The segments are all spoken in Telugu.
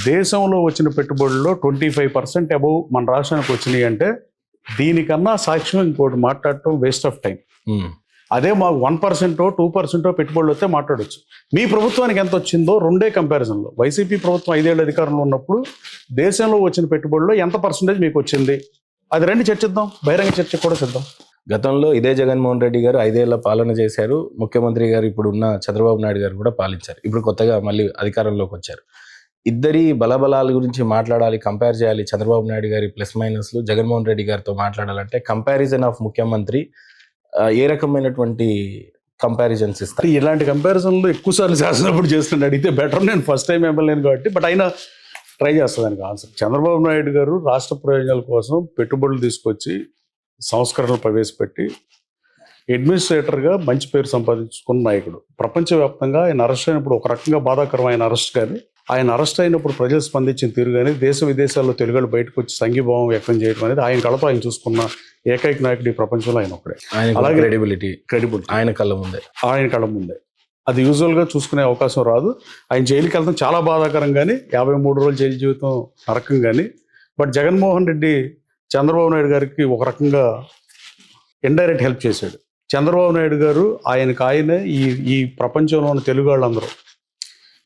దేశంలో వచ్చిన పెట్టుబడుల్లో 25% అబౌవ్ మన రాష్ట్రానికి వచ్చినాయి అంటే దీనికన్నా సాక్ష్యం ఇంకోటి మాట్లాడటం వేస్ట్ ఆఫ్ టైం. అదే మాకు 1% 2% పెట్టుబడులు వస్తే మాట్లాడవచ్చు. మీ ప్రభుత్వానికి ఎంత వచ్చిందో రెండే కంపారిజన్లో వైసీపీ ప్రభుత్వం 5 ఏళ్ళ అధికారంలో ఉన్నప్పుడు దేశంలో వచ్చిన పెట్టుబడుల్లో ఎంత పర్సెంటేజ్ మీకు వచ్చింది, అది రండి చర్చిద్దాం, బహిరంగ చర్చ కూడా చేద్దాం. గతంలో ఇదే జగన్మోహన్ రెడ్డి గారు 5 ఏళ్ల పాలన చేశారు. ముఖ్యమంత్రి గారు ఇప్పుడు ఉన్న చంద్రబాబు నాయుడు గారు కూడా పాలించారు. ఇప్పుడు కొత్తగా మళ్ళీ అధికారంలోకి వచ్చారు. ఇద్దరి బలబలాల గురించి మాట్లాడాలి, కంపేర్ చేయాలి. చంద్రబాబు నాయుడు గారి ప్లస్ మైనస్లు, జగన్మోహన్ రెడ్డి గారితో మాట్లాడాలంటే కంపారిజన్ ఆఫ్ ముఖ్యమంత్రి ఏ రకమైనటువంటి కంపారిజన్స్ ఇస్తారు? ఇలాంటి కంపారిజన్లు ఎక్కువసార్లు శాసనప్పుడు చేస్తుండే అడిగితే బెటర్. నేను ఫస్ట్ టైం ఎమ్మెల్యేను కాబట్టి, బట్ అయినా ట్రై చేస్తానికి ఆన్సర్. చంద్రబాబు నాయుడు గారు రాష్ట్ర ప్రయోజనాల కోసం పెట్టుబడులు తీసుకొచ్చి సంస్కరణలు ప్రవేశపెట్టి అడ్మినిస్ట్రేటర్గా మంచి పేరు సంపాదించుకున్న నాయకుడు. ప్రపంచవ్యాప్తంగా ఆయన అరెస్ట్ అయినప్పుడు ఒక రకంగా బాధాకరమైన అరెస్ట్, కానీ ఆయన అరెస్ట్ అయినప్పుడు ప్రజలు స్పందించిన తీరు కానీ దేశ విదేశాల్లో తెలుగులు బయటకు వచ్చి సంఘీభావం వ్యక్తం చేయడం అనేది ఆయన కళతో ఆయన చూసుకున్న ఏకైక నాయకుడు ఈ ప్రపంచంలో ఆయన ఒకడే. అలాగే క్రెడిబిలిటీ ఆయన కళ్ళ ముందే అది యూజువల్గా చూసుకునే అవకాశం రాదు. ఆయన జైలుకి వెళ్తాం చాలా బాధాకరం, కానీ 53 రోజులు జైలు జీవితం నరకం. కానీ బట్ జగన్మోహన్ రెడ్డి చంద్రబాబు నాయుడు గారికి ఒక రకంగా ఇండైరెక్ట్ హెల్ప్ చేశాడు. చంద్రబాబు నాయుడు గారు ఆయనే ఈ ప్రపంచంలో ఉన్న తెలుగు వాళ్ళందరూ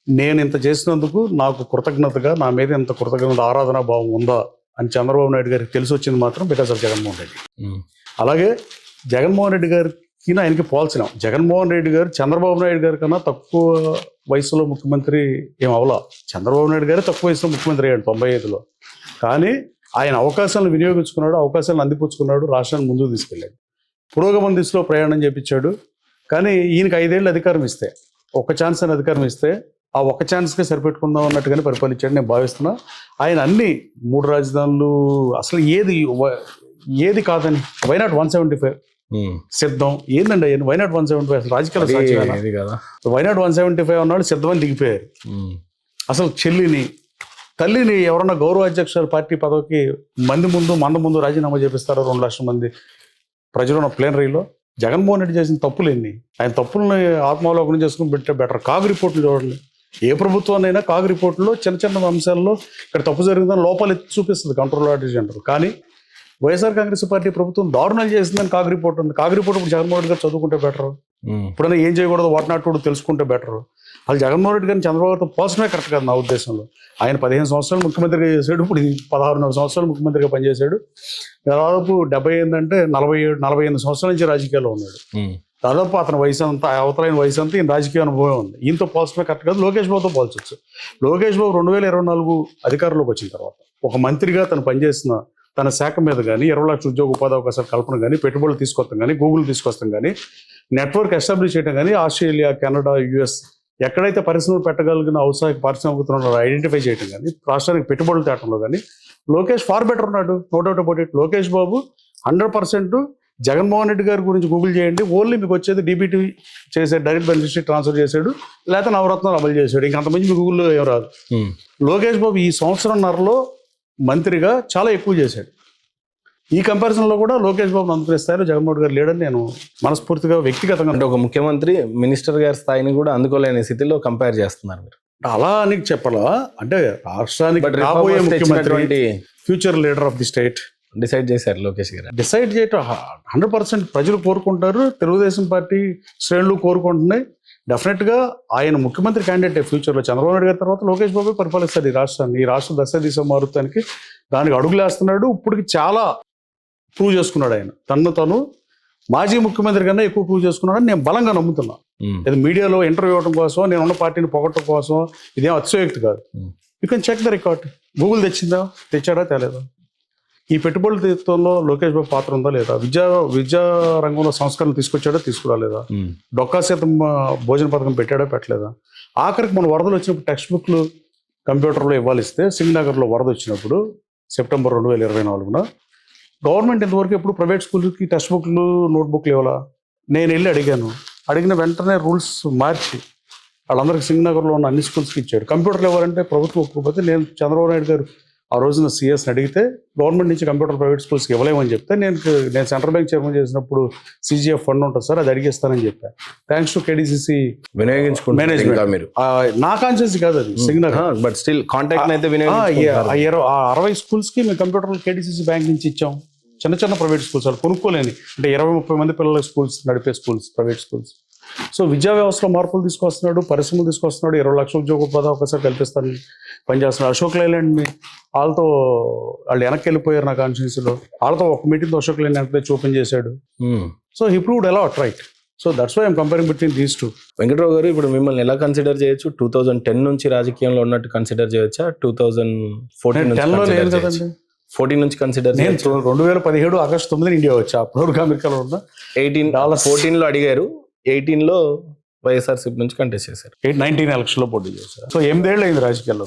నేను ఇంత చేసినందుకు నాకు కృతజ్ఞతగా నా మీద ఇంత కృతజ్ఞత ఆరాధనా భావం ఉందా అని చంద్రబాబు నాయుడు గారికి తెలిసి వచ్చింది మాత్రం బికాస్ ఆఫ్ జగన్మోహన్ రెడ్డి. అలాగే జగన్మోహన్ రెడ్డి గారికి ఆయనకి పోల్చినాం. జగన్మోహన్ రెడ్డి గారు చంద్రబాబు నాయుడు గారి కన్నా తక్కువ వయసులో ముఖ్యమంత్రి ఏం అవలా. చంద్రబాబు నాయుడు గారు తక్కువ వయసులో ముఖ్యమంత్రి అయ్యాడు 95లో. కానీ ఆయన అవకాశాలను వినియోగించుకున్నాడు, అవకాశాలను అందిపుచ్చుకున్నాడు, రాష్ట్రాన్ని ముందుకు తీసుకెళ్ళాడు, పురోగమన దిశలో ప్రయాణం చేపించాడు. కానీ ఈయనకి 5 ఏళ్ళు అధికారం ఇస్తే, ఒక్క ఛాన్స్ అని అధికారం ఇస్తే ఆ ఒక్క ఛాన్స్కే సరిపెట్టుకుందాం అన్నట్టుగానే పరిపాలించాడు నేను భావిస్తున్నా. ఆయన అన్ని 3 రాజధానులు అసలు ఏది కాదని వైనాట్ 175 సిద్ధం ఏందండి అయ్యాను. వైనాట్ 175 అసలు రాజకీయాలు వైనాట్ 175 అన్నాడు సిద్ధమని దిగిపోయారు. అసలు తల్లిని ఎవరన్నా గౌరవ అధ్యక్షుల పార్టీ పదవికి మంద ముందు రాజీనామా చేపిస్తారో 2 లక్షల మంది ప్రజలు ఉన్న ప్లేనరీలో. జగన్మోహన్ రెడ్డి చేసిన తప్పులేంది, ఆయన తప్పుల్ని ఆత్మావలోకనం చేసుకుని పెట్టే బెటర్. కాగ్ రిపోర్ట్లు చూడండి, ఏ ప్రభుత్వాన్నైనా కాగ్ రిపోర్ట్లో చిన్న అంశాల్లో ఇక్కడ తప్పు జరిగిందని లోపాలు ఎత్తి చూపిస్తుంది కంట్రోల్ ఆడిట్ జనరల్. కానీ వైఎస్ఆర్ కాంగ్రెస్ పార్టీ ప్రభుత్వం దారుణాలు చేసిందని కాగ్ రిపోర్ట్ ఉంది. కాగ్ రిపోర్ట్ ఇప్పుడు జగన్మోహన్ రెడ్డి గారు చదువుకుంటే బెటర్. ఇప్పుడైనా ఏం చేయకూడదు వాట్ నాట్ కూడా తెలుసుకుంటే బెటర్. అది జగన్మోహన్ రెడ్డి గారిని చంద్రబాబు గారితో పోల్చడమే కరెక్ట్ కాదు నా ఉద్దేశంలో. ఆయన 15 సంవత్సరాలు ముఖ్యమంత్రిగా చేశాడు, ఇప్పుడు 16 సంవత్సరాలు ముఖ్యమంత్రిగా పనిచేశాడు. దాదాపు 70 ఏంటంటే 48 సంవత్సరాల నుంచి రాజకీయాల్లో ఉన్నాడు. దాదాపు అతని వయసు అంతా, అవతలైన వయసు అంతా ఈయన రాజకీయ అనుభవం ఉంది. ఈయనతో పోల్చడమే కరెక్ట్ కాదు. లోకేష్ బాబుతో పోల్చొచ్చు. లోకేష్ బాబు 2024 అధికారంలోకి వచ్చిన తర్వాత ఒక మంత్రిగా తను పనిచేసిన తన శాఖ మీద కానీ 20 లక్షల ఉద్యోగ ఉపాధి అవకాశాలు కల్పన కానీ, పెట్టుబడులు తీసుకొస్తాం కానీ, గూగుల్ తీసుకొస్తాం కానీ, నెట్వర్క్ ఎస్టాబ్లిష్ చేయడం కానీ, ఆస్ట్రేలియా, కెనడా, US ఎక్కడైతే పరిశ్రమలు పెట్టగలిగిన ఔత్సాహిక పారిశ్రామికతను ఐడెంటిఫై చేయడం కానీ, రాష్ట్రానికి పెట్టుబడులు తేటంలో కానీ లోకేష్ ఫార్ బెటర్ ఉన్నాడు. No doubt about it. Lokesh Babu 100% Jaganmohan Reddy గారి గురించి గూగుల్ చేయండి, ఓన్లీ మీకు వచ్చేది DBT చేసాడు, డైరెక్ట్ బెనిఫిషరీ ట్రాన్స్ఫర్ చేశాడు, లేకపోతే నవరత్నాలు అమలు చేశాడు. ఇంకంతమంది మీ గూగుల్లో ఏం రాదు. లోకేష్ బాబు ఈ సంవత్సరంన్నరలో మంత్రిగా చాలా ఎక్కువ చేశాడు. ఈ కంపారిజన్లో కూడా లోకేష్ బాబును అందుకునే స్థాయిలో జగన్మోహన్ గారు లేడని నేను మనస్ఫూర్తిగా వ్యక్తిగతంగా, అంటే ఒక ముఖ్యమంత్రి మినిస్టర్ గారి స్థాయిని కూడా అందుకోలేని స్థితిలో కంపేర్ చేస్తున్నారు మీరు. అలా అని చెప్పాలా అంటే రాష్ట్రానికి రాబోయే ముఖ్యమంత్రి, future leader of the state decide చేశారు లోకేష్ గారు. డిసైడ్ చేయటం 100% ప్రజలు కోరుకుంటారు, తెలుగుదేశం పార్టీ శ్రేణులు కోరుకుంటున్నాయి. డెఫినెట్గా ఆయన ముఖ్యమంత్రి క్యాండిడేట్ ఫ్యూచర్లో. చంద్రబాబు నాయుడు గారి తర్వాత లోకేష్ బాబు పరిపాలిస్తారు ఈ రాష్ట్రాన్ని. ఈ రాష్ట్రం దశ దిశ మారుతానికి దానికి అడుగులేస్తున్నాడు. ఇప్పటికి చాలా ప్రూవ్ చేసుకున్నాడు. ఆయన తను మాజీ ముఖ్యమంత్రి కన్నా ఎక్కువ ప్రూవ్ చేసుకున్నాడని నేను బలంగా నమ్ముతున్నా. ఇది మీడియాలో ఇంటర్వ్యూ ఇవ్వడం కోసం, నేను ఉన్న పార్టీని పొగట్టడం కోసం ఇదేం అతిశయోక్తి కాదు. You can check the record. Google తెచ్చాడా తేలేదా? ఈ పెట్టుబడుల తీర్థంలో లోకేష్ బాబు పాత్ర ఉందా లేదా? విద్యా రంగంలో సంస్కరణలు తీసుకురాలేదా? డొక్కా శాతం భోజన పథకం పెట్టలేదా? ఆఖరికి మన వరదలు వచ్చినప్పుడు టెక్స్ట్ బుక్లు కంప్యూటర్లో ఇవ్వాలిస్తే సింగనగర్లో వరద వచ్చినప్పుడు సెప్టెంబర్ 2024న గవర్నమెంట్ ఇంతవరకు ఎప్పుడు ప్రైవేట్ స్కూల్కి టెక్స్ట్ బుక్లు, నోట్బుక్లు ఇవ్వాలా? నేను వెళ్ళి అడిగిన వెంటనే రూల్స్ మార్చి వాళ్ళందరికీ సింగనగర్లో ఉన్న అన్ని స్కూల్స్కి ఇచ్చాడు. కంప్యూటర్లు ఇవ్వాలంటే ప్రభుత్వం ఒప్పుకోకపోతే నేను చంద్రబాబు నాయుడు గారు ఆ రోజున సిఎస్ని అడిగితే గవర్నమెంట్ నుంచి కంప్యూటర్ ప్రైవేట్ స్కూల్స్కి ఇవ్వలేమని చెప్తే నేను సెంట్రల్ బ్యాంక్ చైర్మన్ చేసినప్పుడు సిజిఎఫ్ ఫండ్ ఉంటుంది సార్, అది అడిగిస్తానని చెప్పాను. థ్యాంక్స్ టు కేడీసీసీ వినియోగించుకుంటారు మేనేజ్మెంట్. ఇంకా మీరు. నా కాన్షియస్ కాదు అది, సిగ్నల్. బట్ స్టిల్ కాంటాక్ట్ అయితే 60 స్కూల్స్కి మేము కంప్యూటర్లు కేడీసీసీ బ్యాంక్ నుంచి ఇచ్చాం. చిన్న చిన్న ప్రైవేట్ స్కూల్స్ వాళ్ళు కొనుక్కోలేని, అంటే 20-30 మంది పిల్లల స్కూల్స్ నడిపే స్కూల్స్, ప్రైవేట్ స్కూల్స్. సో విద్యా వ్యవస్థలో మార్పులు తీసుకొస్తున్నాడు, పరిశ్రమలు తీసుకొస్తున్నాడు, 20 లక్షల ఉద్యోగ ఉపాధి ఒకసారి కల్పిస్తాను పనిచేస్తున్నాడు. అశోక్ లైలాండ్ని వాళ్ళతో వాళ్ళు వెనక్కి వెళ్ళిపోయారు నా కాన్స్టిట్యూన్సీలో, వాళ్ళతో ఒక మీటింగ్తో అశోక్ లైలాండ్ వెనక్కి తెచ్చి ఓపెన్ చేశాడు. సో హీ ప్రూవ్డ్ ఎలా right. So that's why I'm comparing between these two. Venkatrao garu, ఇప్పుడు మిమ్మల్ని ఎలా కన్సిడర్ చేయొచ్చు? 2010 నుంచి రాజకీయంలో ఉన్నట్టు కన్సిడర్ చేయొచ్చా? 2014 10లో లేదు కదండి, 14 నుంచి కన్సిడర్ నేను 2017 ఆగస్టు 9 ఇండియా వచ్చా. అప్పుడు అమెరికాలో ఉన్నా. $14 లో అడిగారు, 18 లో వైఎస్ఆర్సీపీ నుంచి కంటెస్ట్ చేశారు. 19 ఎలక్షన్లో పోటీ చేశారు. సో 8 ఏళ్ళు అయింది రాజకీయాల్లో.